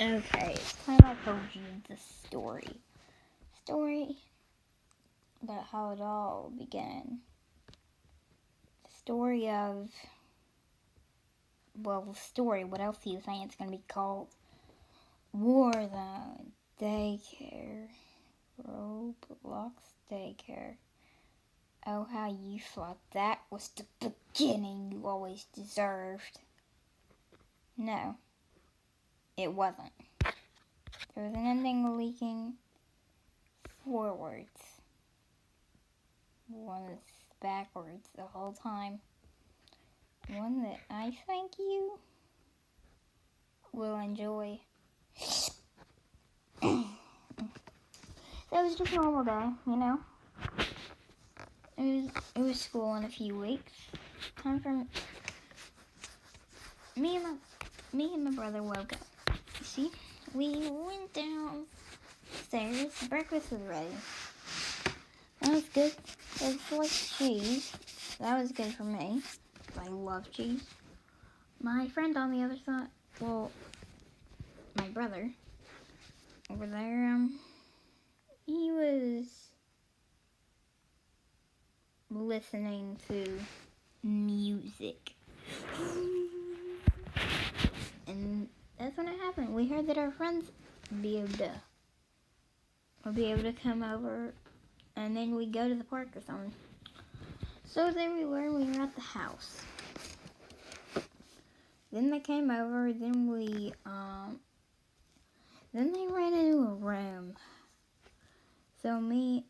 Okay, it's time I told you the story. Story about how it all began. The story of, the story, what else do you think it's going to be called? Warzone Daycare. Roblox Daycare. Oh, how you thought that was the beginning you always deserved. No, it wasn't. There was an ending leaking forwards. One that's backwards the whole time. One that I think you will enjoy. So it was just a normal day, you know. It was school in a few weeks. Time for me and my brother woke up. You see, we went downstairs. Breakfast was ready. That was good. It was like cheese. That was good for me. I love cheese. My friend on the other side, my brother over there, he was listening to music. And that's when it happened. We heard that our friends would be able to come over, and then we'd go to the park or something. So there we were at the house. Then they came over, then they ran into a room. So me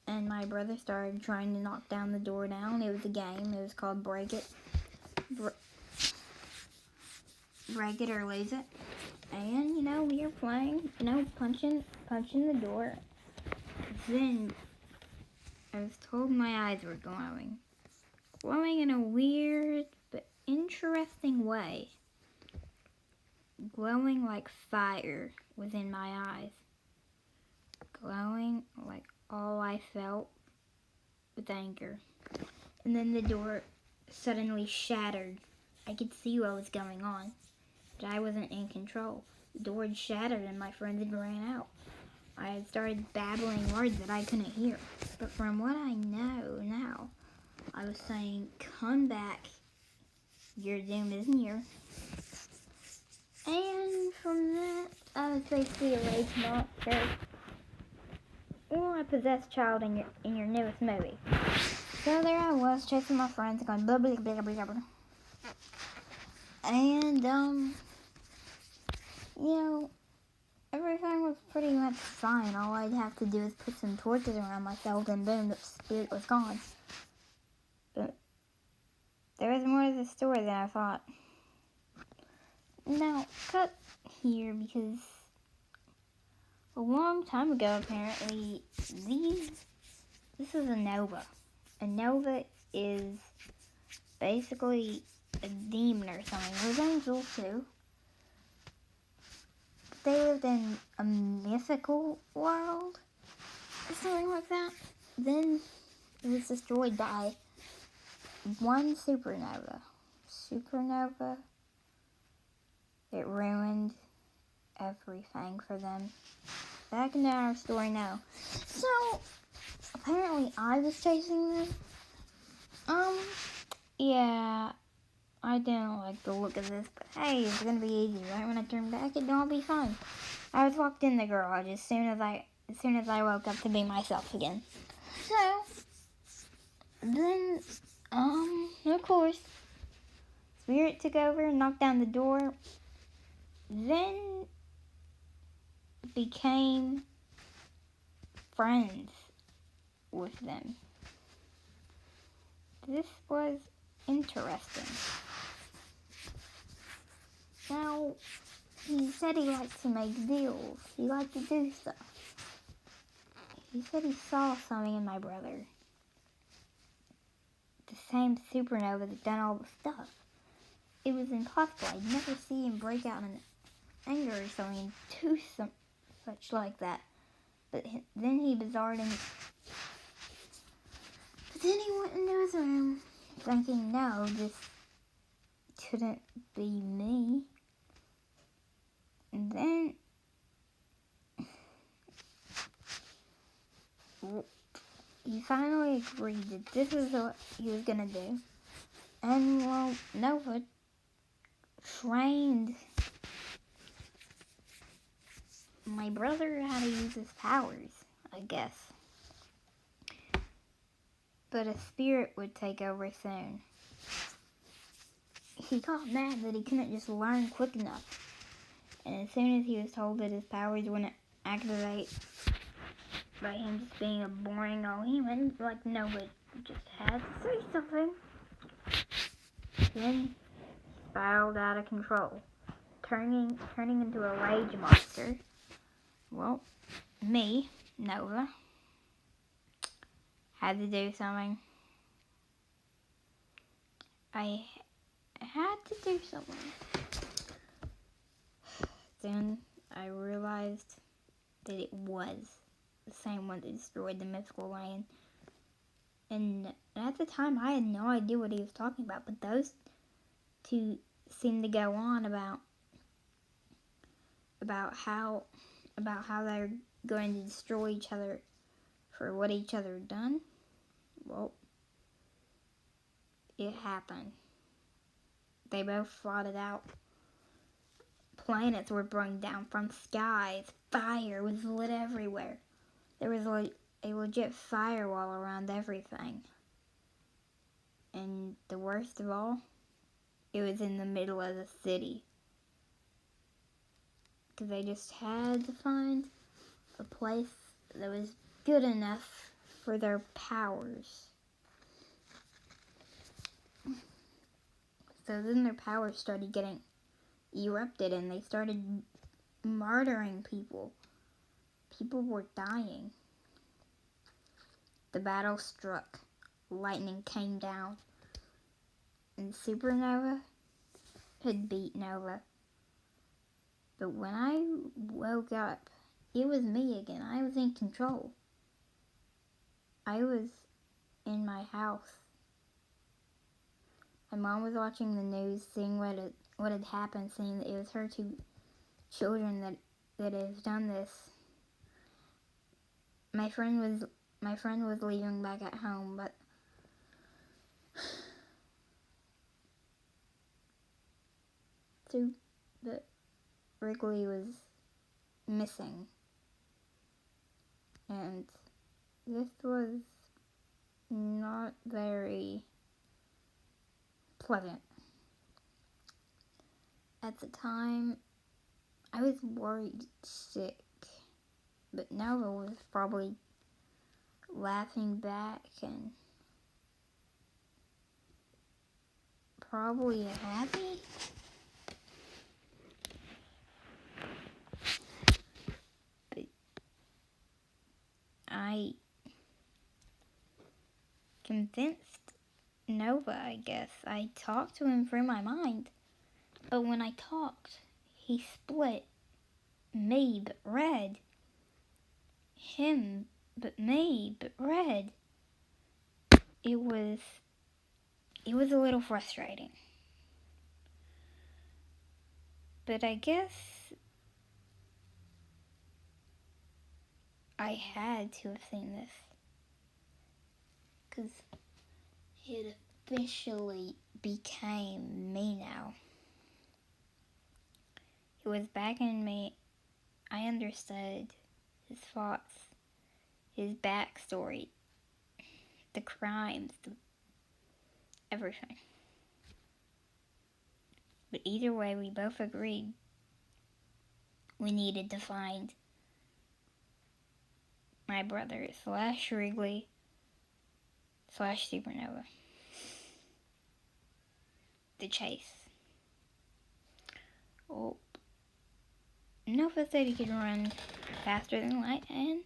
and my brother started trying to knock down the door down. It was a game. It was called Break It. Break It or Lose It. And, we were playing, punching the door. Then I was told my eyes were glowing. Glowing in a weird but interesting way. Glowing like fire was in my eyes. Glowing like all I felt with anger. And then the door suddenly shattered. I could see what was going on, but I wasn't in control. The door had shattered and my friend had ran out. I had started babbling words that I couldn't hear. But from what I know now, I was saying, "Come back, your doom is near." And from that, I was basically a rage monster or a possessed child in your newest movie. So there I was, chasing my friends, going blah blah blah blah blah. And everything was pretty much fine. All I'd have to do is put some torches around myself, and boom, the spirit was gone. But there was more to the story than I thought. Now, cut here because a long time ago, apparently, this is a nova. A nova is basically a demon or something. There's angels too. They lived in a mythical world or something like that. Then it was destroyed by one supernova. It ruined everything for them. Back into our story now. So, apparently I was chasing them. Yeah, I didn't like the look of this, but hey, it's gonna be easy, right? When I turn back, it'll all be fine. I was locked in the garage as soon as I woke up to be myself again. So, then, of course, Spirit took over and knocked down the door. Then became friends with them. This was interesting. Now, he said he liked to make deals. He liked to do stuff. He said he saw something in my brother. The same supernova that done all the stuff. It was impossible. I'd never see him break out in anger or something and do such like that. But then he bizarred him. But then he went into his room thinking, no, this couldn't be me. And then agreed that this is what he was gonna do. And, well, Nova trained my brother how to use his powers, I guess. But a spirit would take over soon. He got mad that he couldn't just learn quick enough. And as soon as he was told that his powers wouldn't activate by him just being a boring old human, like Nova just had to say something, then he spiraled out of control, turning into a rage monster. Well, me, Nova, had to do something. I had to do something. Then I realized that it was the same one that destroyed the mythical land. And at the time, I had no idea what he was talking about, but those two seemed to go on about how they're going to destroy each other for what each other had done. Well, it happened. They both fought it out. Planets were brought down from skies. Fire was lit everywhere. There was a legit firewall around everything. And the worst of all, it was in the middle of the city. Because they just had to find a place that was good enough for their powers. So then their powers started getting erupted and they started murdering people. People were dying. The battle struck. Lightning came down. And Supernova had beat Nova. But when I woke up, it was me again. I was in control. I was in my house. My mom was watching the news, seeing what had happened, seeing that it was her two children that have done this. My friend was leaving back at home, but but Wrigley was missing, and this was not very pleasant. At the time, I was worried sick, but Nova was probably laughing back and probably happy. But I convinced Nova, I guess. I talked to him through my mind. But when I talked, he split me but red. Him but me but red. It was a little frustrating. But I guess I had to have seen this. Because it officially became me now. It was back in me. I understood his thoughts, his backstory, the crimes, everything. But either way, we both agreed we needed to find my brother / Wrigley / Supernova. The chase. Oh, Nova said he could run faster than light, and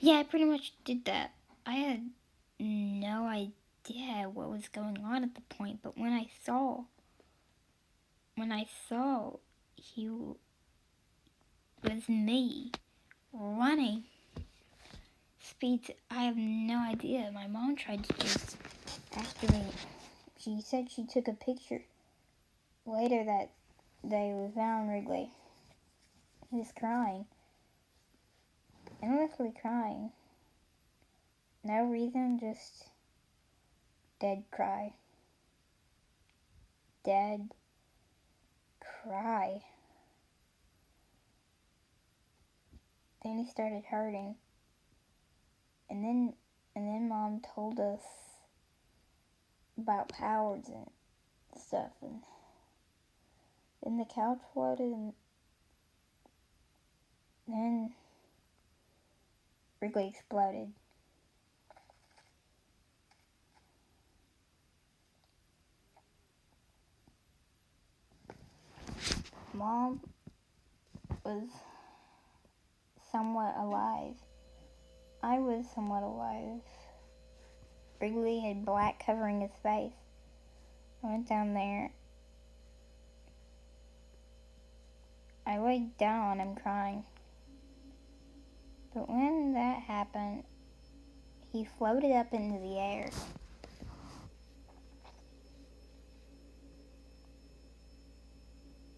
yeah, I pretty much did that. I had no idea what was going on at the point, but when I saw he was me running speeds, I have no idea. My mom tried to just after me. She said she took a picture later that day we found Wrigley. He was crying, endlessly crying. No reason, just dead cry. Dead cry. Then he started hurting. And then Mom told us about powers and stuff, and then the couch floated, and then Wrigley exploded. Mom was somewhat alive. I was somewhat alive. Wrigley had black covering his face. I went down there. I laid down on him crying. But when that happened, he floated up into the air.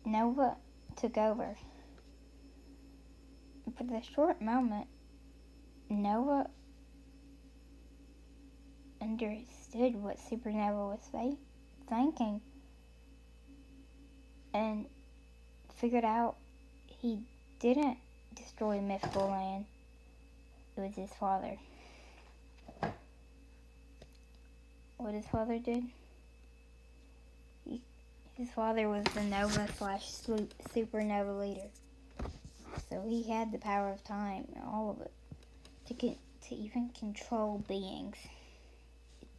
Nova took over. For the short moment, Nova understood what Supernova was thinking and figured out he didn't destroy Mythical Land. It was his father. What his father did? His father was the Nova / Supernova leader. So he had the power of time, all of it, to even control beings.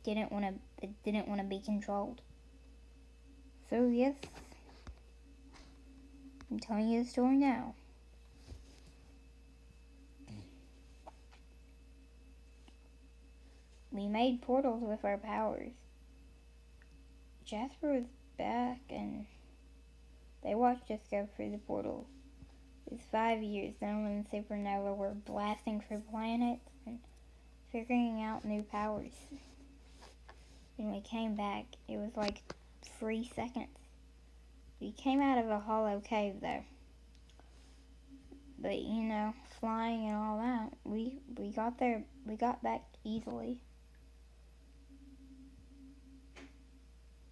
It didn't want to be controlled. So yes, I'm telling you the story now. We made portals with our powers. Jasper was back, and they watched us go through the portal. It was 5 years. Then when Supernova were blasting for planets and figuring out new powers. When we came back, it was like 3 seconds. We came out of a hollow cave, though. But, flying and all that, we got there, we got back easily.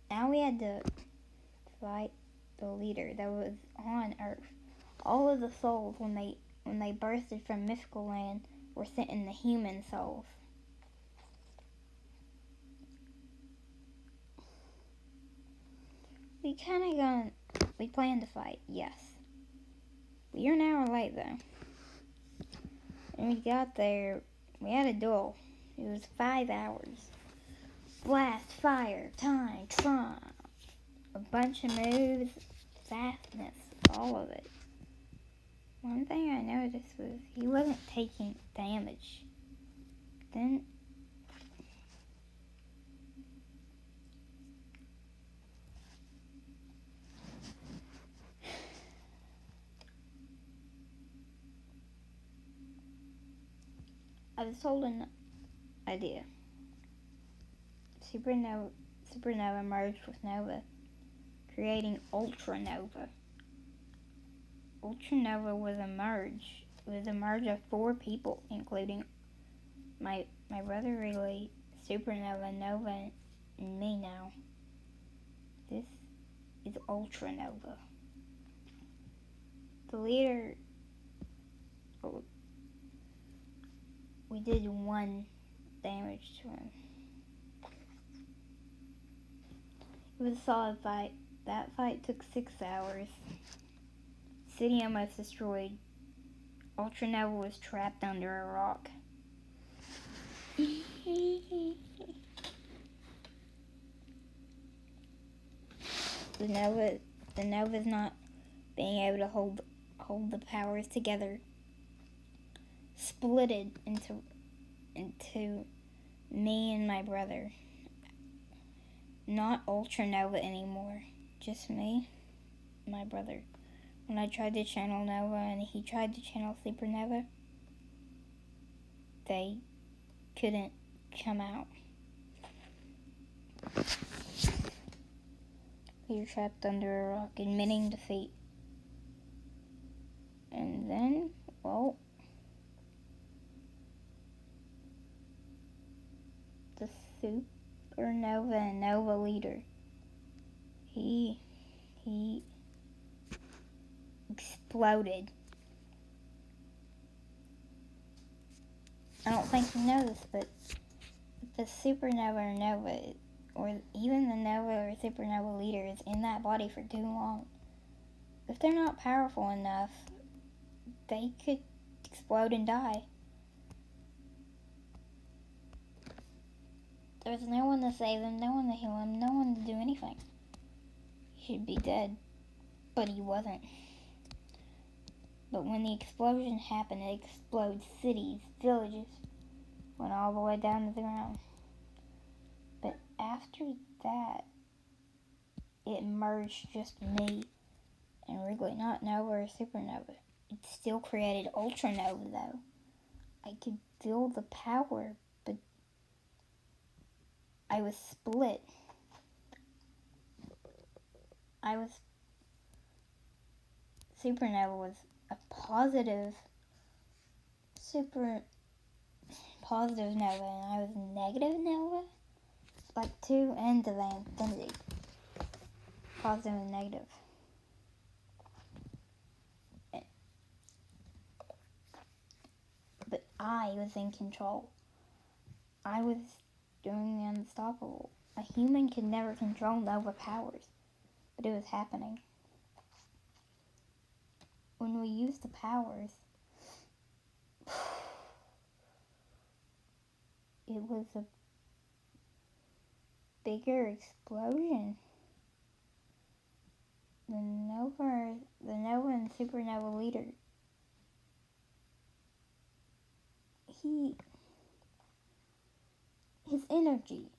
Now we had to fight the leader that was on Earth. All of the souls, when they bursted from Mythical Land, were sent in the human souls. We planned to fight, yes. We are an hour late, though. When we got there, we had a duel. It was 5 hours. Blast, fire, time, Tron. A bunch of moves, fastness, all of it. One thing I noticed was he wasn't taking damage. Then I was told an idea. Supernova merged with Nova, creating Ultranova. Ultranova was a merge. It was a merge of 4 people, including my brother Wrigley, Supernova, Nova, and me now. This is Ultranova. The leader, we did 1 damage to him. It was a solid fight. That fight took 6 hours. City almost destroyed. Ultranova was trapped under a rock. The Nova's not being able to hold the powers together splitted into me and my brother. Not Ultranova anymore. Just me, my brother. When I tried to channel Nova and he tried to channel Supernova, they couldn't come out. We were trapped under a rock, admitting defeat. And then, well, supernova and nova leader. He exploded. I don't think you know this, but the supernova or nova, or even the nova or supernova leader, is in that body for too long. If they're not powerful enough, they could explode and die. There's no one to save him, no one to heal him, no one to do anything. He should be dead, but he wasn't. But when the explosion happened, it exploded cities, villages, went all the way down to the ground. But after that, it merged just me and Wrigley, not nova or supernova. It still created ultranova though. I could feel the power, but I was split. Supernova was a positive nova, and I was negative nova. Like two ends of infinity. Positive and negative. But I was in control. I was doing the unstoppable. A human could never control nova powers, but it was happening. When we used the powers, it was a bigger explosion. The nova and supernova leader, his energy,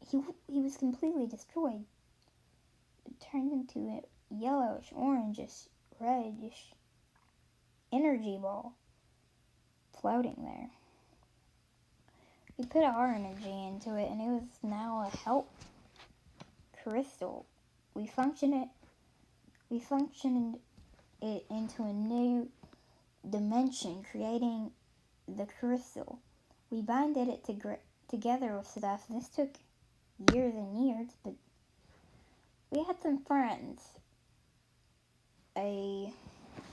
he was completely destroyed. It turned into a yellowish, orangish, reddish energy ball floating there. We put our energy into it, and it was now a help crystal. We functioned it into a new dimension, creating the crystal. We binded it together with stuff. This took years and years, but we had some friends. A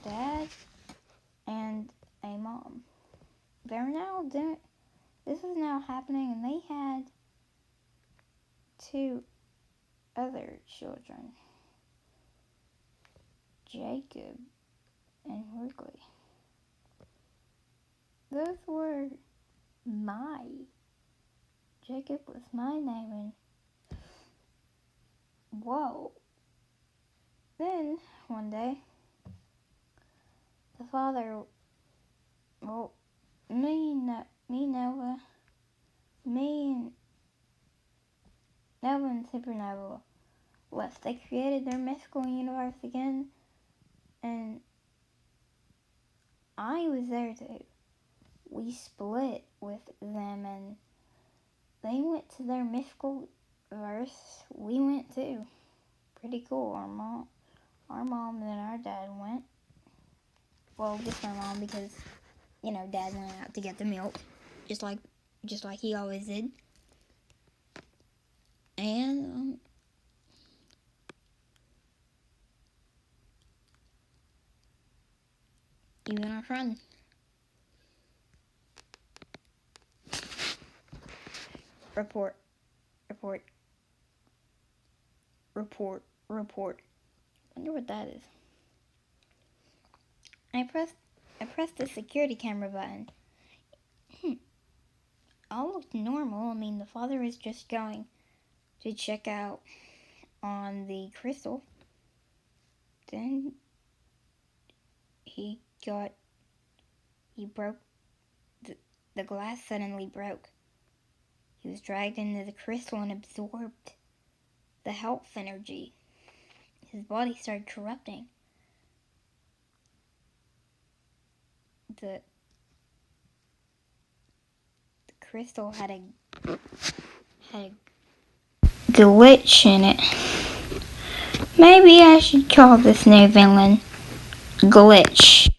dad and a mom. This is now happening, and they had 2 other children, Jacob and Wrigley. Those were Jacob was my name, and whoa. Then, one day, the father, Nova and Supernova left. They created their mythical universe again, and I was there too. We split with them, and they went to their mythical verse. We went too. Pretty cool. Our mom and our dad went. Well, just our mom, because Dad went out to get the milk, just like he always did. And even our friend. Report. Wonder what that is. I pressed the security camera button. All looked normal. I mean, the father was just going to check out on the crystal. Then he broke, the glass suddenly broke. He was dragged into the crystal and absorbed the health energy. His body started corrupting. The crystal had a glitch in it. Maybe I should call this new villain Glitch.